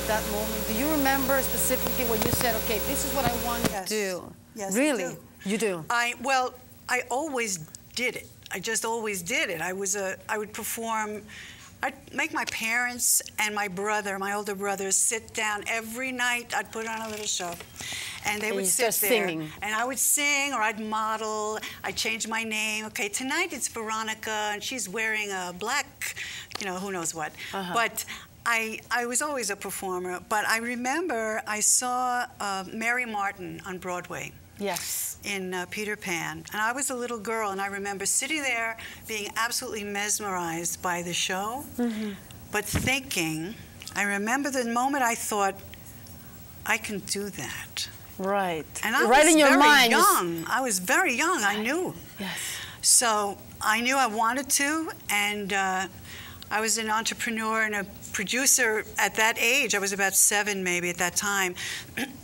about that moment? Do you remember specifically when you said, okay, this is what I want to do? Yes, really? I do. You do? Well, I always did it. I just always did it. I would perform. I'd make my parents and my brother, my older brother, sit down every night. I'd put on a little show. And they would sit there. Singing. And I would sing, or I'd model. I'd change my name. Okay, tonight it's Veronica, and she's wearing a black, you know, who knows what. But I was always a performer. But I remember I saw Mary Martin on Broadway. Yes. In Peter Pan. And I was a little girl, and I remember sitting there being absolutely mesmerized by the show, but thinking, I remember the moment I thought, I can do that. Right. And I right was in your very mind. young. I was very young, I knew. Yes. So I knew I wanted to, and I was an entrepreneur and a producer at that age. I was about 7 maybe at that time.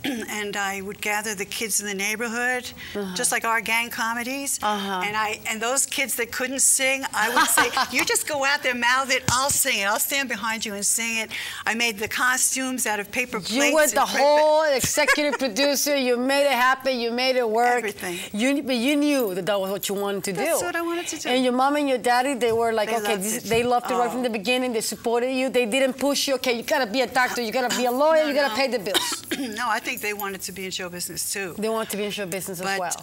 And I would gather the kids in the neighborhood, just like our gang comedies. And those kids that couldn't sing, I would say, you just go out there, mouth it, I'll sing it. I'll stand behind you and sing it. I made the costumes out of paper plates. You were the whole executive producer. You made it happen. You made it work. Everything. But you knew that that was what you wanted to do. That's what I wanted to do. And your mom and your daddy, they were like, they loved it right from the beginning. They supported you. They didn't push you. Okay, you gotta be a doctor. You gotta be a lawyer. You gotta pay the bills. No, I think they wanted to be in show business too. They wanted to be in show business as well. But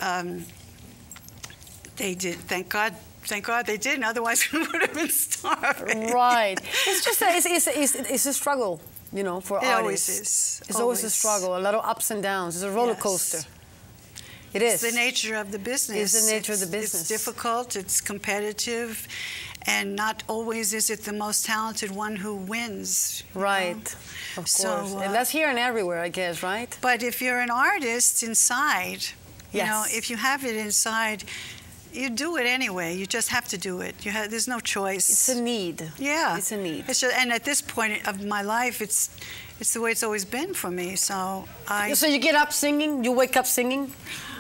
they did. Thank God. Thank God they didn't. Otherwise, we would have been starving. Right. It's just it's a struggle, you know, for artists. It always is. It's always a struggle. A lot of ups and downs. It's a roller coaster. It is. It's the nature of the business. It's the nature of the business. It's difficult. It's competitive. And not always is it the most talented one who wins. Right, of course. So, and that's here and everywhere, I guess, right? But if you're an artist inside, you know, if you have it inside, you do it anyway. You just have to do it. There's no choice. It's a need. Yeah. It's a need. It's just, and at this point of my life, it's the way it's always been for me. So you get up singing? You wake up singing?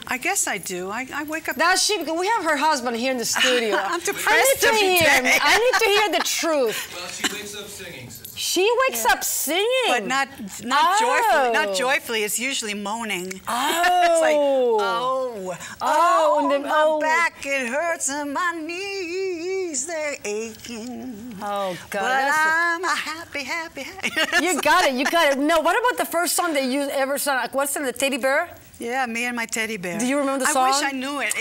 I guess I do. I wake up. That's she. We have her husband here in the studio. I'm depressed every day. I need to hear the truth. Well, she wakes up singing, Sissy. She wakes up singing, but not joyfully. Not joyfully. It's usually moaning. Oh. It's like my back it hurts and my knees they're aching. Oh God! But I'm a happy. You got it. You got it. No. What about the first song that you ever sang? Like, what's the Teddy Bear? Yeah, me and my teddy bear. Do you remember the song? I wish I knew it.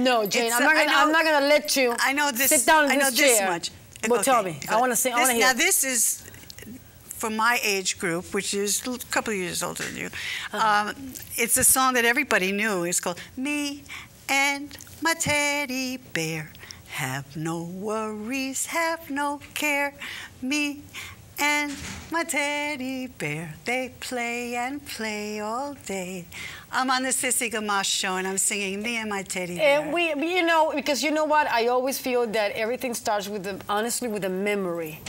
No, Jane. I'm not gonna let you. I know this. Sit down in this chair. This much. Well, tell me. I want to sing. I want to hear. Now this is for my age group, which is a couple of years older than you. It's a song that everybody knew. It's called "Me and My Teddy Bear Have No Worries, Have No Care. Me and my teddy bear, they play and play all day." I'm on the Sissy Gamache Show, and I'm singing "Me and My Teddy Bear." And you know, because you know what? I always feel that everything starts with, honestly, with a memory,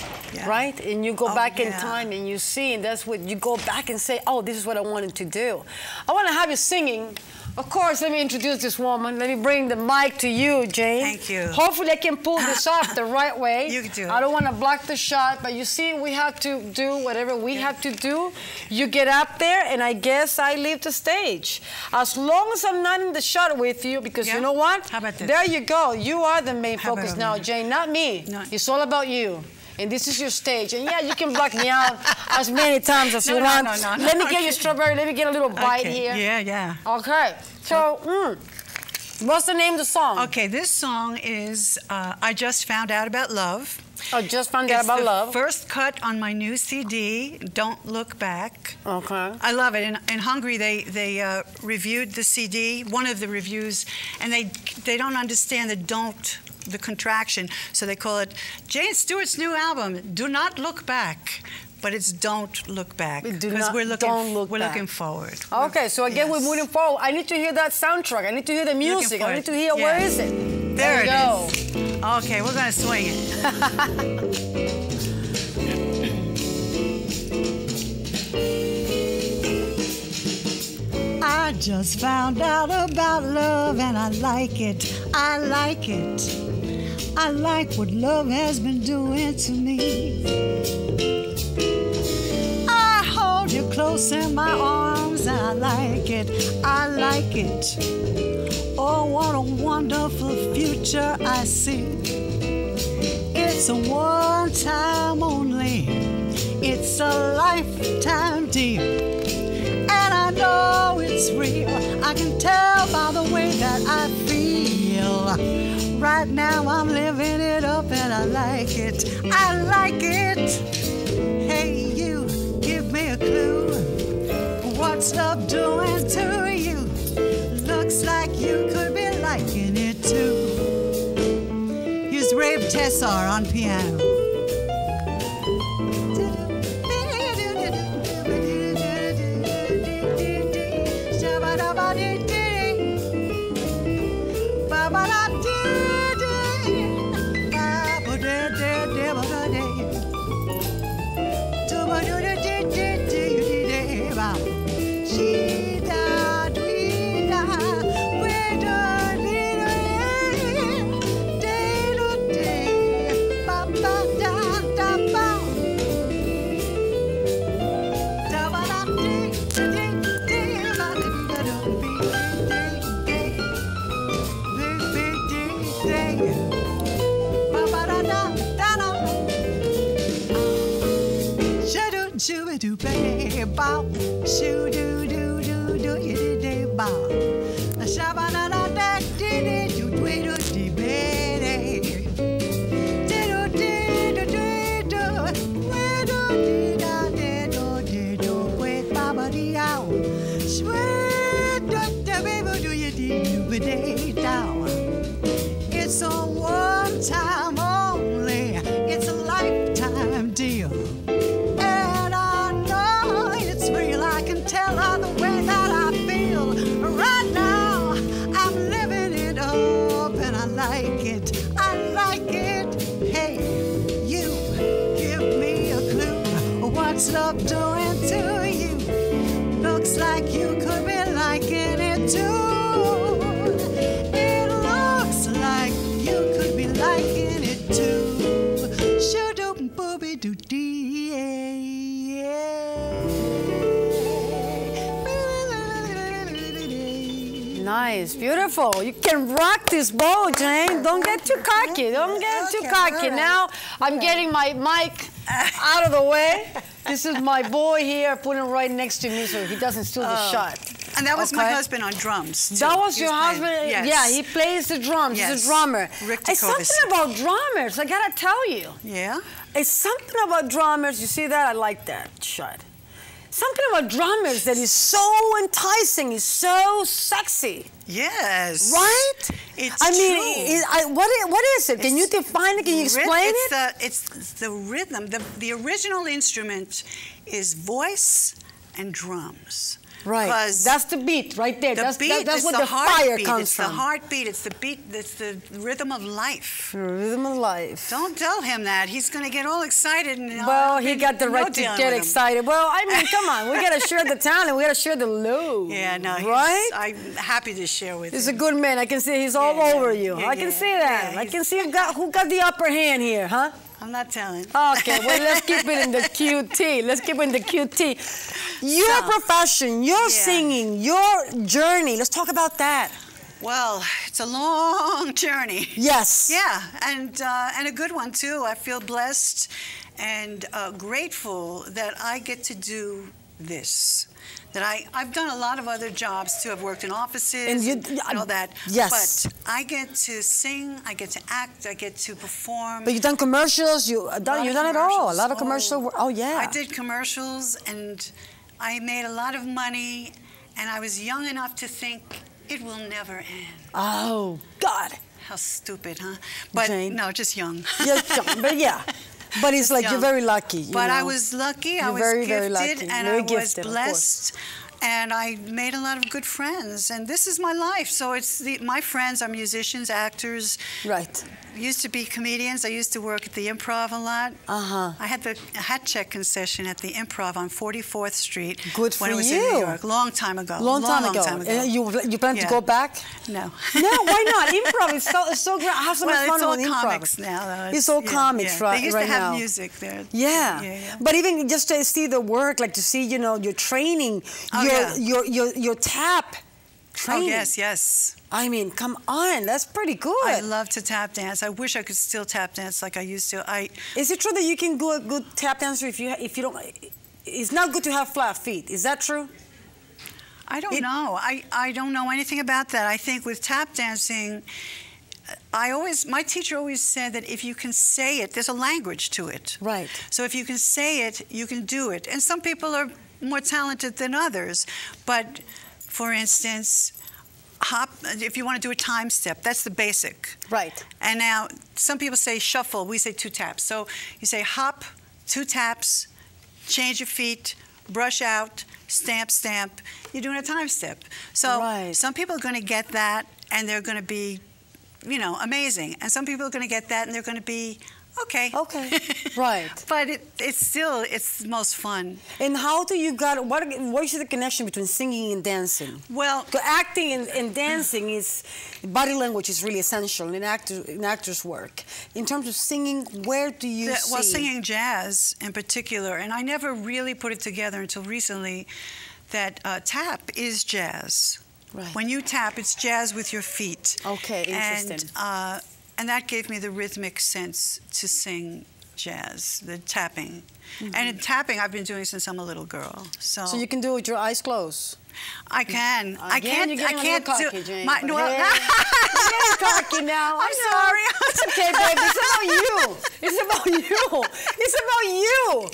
right? And you go back in time and you see, and that's what you go back and say, oh, this is what I wanted to do. I want to have you singing. Of course, let me introduce this woman. Let me bring the mic to you, Jane. Thank you. Hopefully I can pull this off the right way. You can do it. I don't want to block the shot, but you see, we have to do whatever we have to do. You get up there, and I guess I leave the stage. As long as I'm not in the shot with you, because you know what? How about this? There you go. You are the main focus now, Jane, not me. No. It's all about you. And this is your stage. And yeah, you can block me out as many times as you want. No. Let me get your strawberry. Let me get a little bite here. Yeah. Okay. So, what's the name of the song? Okay, this song is I Just Found Out About Love. I Just Found Out About Love. It's the first cut on my new CD, Don't Look Back. Okay. I love it. In Hungary, they reviewed the CD, one of the reviews, and they don't understand the contraction, so they call it Jane Stuart's new album, Do Not Look Back. But it's Don't Look Back, because we're looking forward. Okay, so again, we're moving forward. I need to hear that soundtrack. I need to hear the music. I need to hear, where is it? There it is. Okay, we're going to swing it. I just found out about love, and I like it. I like it. I like what love has been doing to me. I close in my arms. I like it, I like it. Oh, what a wonderful future I see. It's a one time only, it's a lifetime deal. And I know it's real, I can tell by the way that I feel. Right now I'm living it up and I like it, I like it. Hey you, give me a clue. What's love doing to you? Looks like you could be liking it too. Here's Ray Tessar on piano. It's a one time only, it's a lifetime deal. And I know it's real, I can tell by the way that I feel. Right now, I'm living it up and I like it, I like it. Hey, you, give me a clue. What's love doing to you? Looks like you could be liking it too. Nice, beautiful. You can rock this bow, Jane. Don't get too cocky. Don't get too cocky. Right. Now I'm getting my mic out of the way. This is my boy here, putting it right next to me so he doesn't steal the shot. And that was my husband on drums, too. That was your husband? Yes. Yeah, he plays the drums. Yes. He's a drummer. It's something about drummers, I gotta tell you. Yeah? It's something about drummers. You see that? I like that shot. Something about drummers that is so enticing, is so sexy. Yes. Right? It's I mean, what is it? Can you define it? Can you explain it? It's the rhythm. The original instrument is voice and drums. Right. That's the beat right there. That's what the fire comes from. It's the heartbeat. It's the beat. It's the rhythm of life. The rhythm of life. Don't tell him that. He's going to get all excited. And well, he got the right to get excited. Well, I mean, come on. We got to share the talent. We got to share the load. Yeah, no. Right? I'm happy to share with him. He's a good man. I can see he's all over you. I can see that. I can see who got the upper hand here, huh? I'm not telling. Okay, well, let's keep it in the QT. Let's keep it in the QT. Your profession, your singing, your journey. Let's talk about that. Well, it's a long journey. Yes. Yeah, and a good one, too. I feel blessed and grateful that I get to do this. That I've done a lot of other jobs too. I've worked in offices and all that. Yes. But I get to sing, I get to act, I get to perform. But you've done commercials. You've done it all. A lot of commercial work. Oh yeah. I did commercials and I made a lot of money, and I was young enough to think it will never end. Oh God. How stupid, huh? But Jane. no, just young. Just young. But yeah. But it's like you're very lucky. But I was lucky. I was gifted, and I was blessed, and I made a lot of good friends. And this is my life. So it's my friends are musicians, actors, right, used to be comedians. I used to work at the Improv a lot. I had the hat check concession at the Improv on 44th Street. Good for when it was you. in New York. Long time ago. Long time ago. You plan to go back? No. No, why not? Improv is so great. I have so much fun with improv. It's all comics now, though. It's all comics right now. They used to have music there. Yeah. But even just to see the work, like to see, you know, your training, your tap training. Oh, yes. I mean, come on, that's pretty good. I love to tap dance. I wish I could still tap dance like I used to. Is it true that you can go a good tap dancer if you don't? It's not good to have flat feet. Is that true? I don't know. I don't know anything about that. I think with tap dancing, my teacher always said that if you can say it, there's a language to it. Right. So if you can say it, you can do it. And some people are more talented than others. But for instance, hop, if you want to do a time step, that's the basic. Right. And now some people say shuffle, we say 2 taps. So you say hop, 2 taps, change your feet, brush out, stamp, stamp. You're doing a time step. So some people are going to get that and they're going to be, you know, amazing. And some people are going to get that and they're going to be okay. Okay, right. But it's the most fun. And how do you what is the connection between singing and dancing? Well, acting and dancing is, body language is really essential in actors' work. In terms of singing, where do you see? Well, singing jazz in particular, and I never really put it together until recently, that tap is jazz. Right. When you tap, it's jazz with your feet. Okay, interesting. And that gave me the rhythmic sense to sing jazz, the tapping. And in tapping, I've been doing since I'm a little girl. So you can do it with your eyes closed. I can. I can't cocky, do. Jane, You're getting cocky now. I'm sorry. It's okay, baby. It's about you. It's about you. It's about you.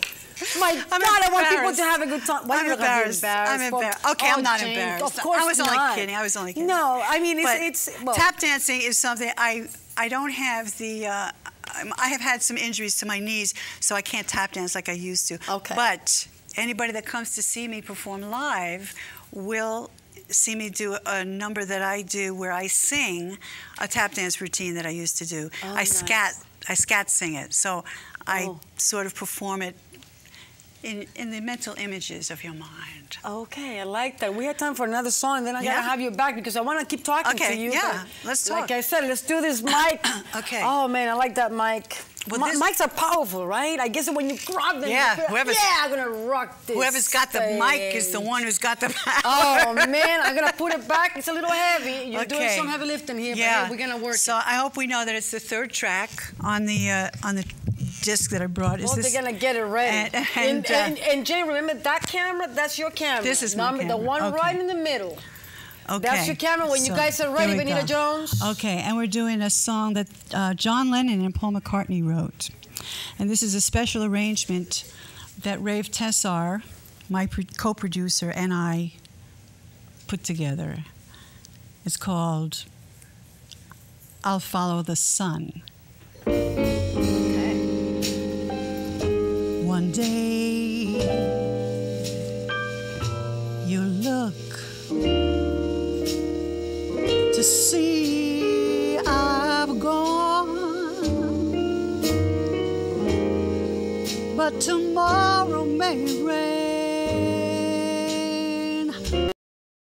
My God, I want people to have a good time. I'm embarrassed. I'm embarrassed. Okay, I'm not Jane, embarrassed. Of course I was not. only kidding. I was only kidding. No, I mean, well, tap dancing is something I don't have the. I have had some injuries to my knees, so I can't tap dance like I used to. Okay. But anybody that comes to see me perform live will see me do a number that I do where I sing a tap dance routine that I used to do. I scat sing it. So I sort of perform it in the mental images of your mind. Okay, I like that. We have time for another song, and then I gotta have you back because I want to keep talking to you. Yeah, let's talk. Like I said, let's do this mic. Okay. Oh man, I like that mic. Well, mics are powerful, right? I guess when you grab them, I'm gonna rock this. Whoever's got the mic is the one who's got the power. Oh man, I'm gonna put it back. It's a little heavy. You're doing some heavy lifting here, but we're gonna work. So I hope we know that it's the 3rd track on the disc that I brought. They're gonna get it ready. And Jay, remember that camera? That's your camera. This is my camera. The one right in the middle. Okay. That's your camera when you guys are ready, Benita Jones. Okay, and we're doing a song that John Lennon and Paul McCartney wrote. And this is a special arrangement that Rave Tessar, my co-producer, and I put together. It's called I'll Follow the Sun. One day you look to see I've gone, but tomorrow may rain.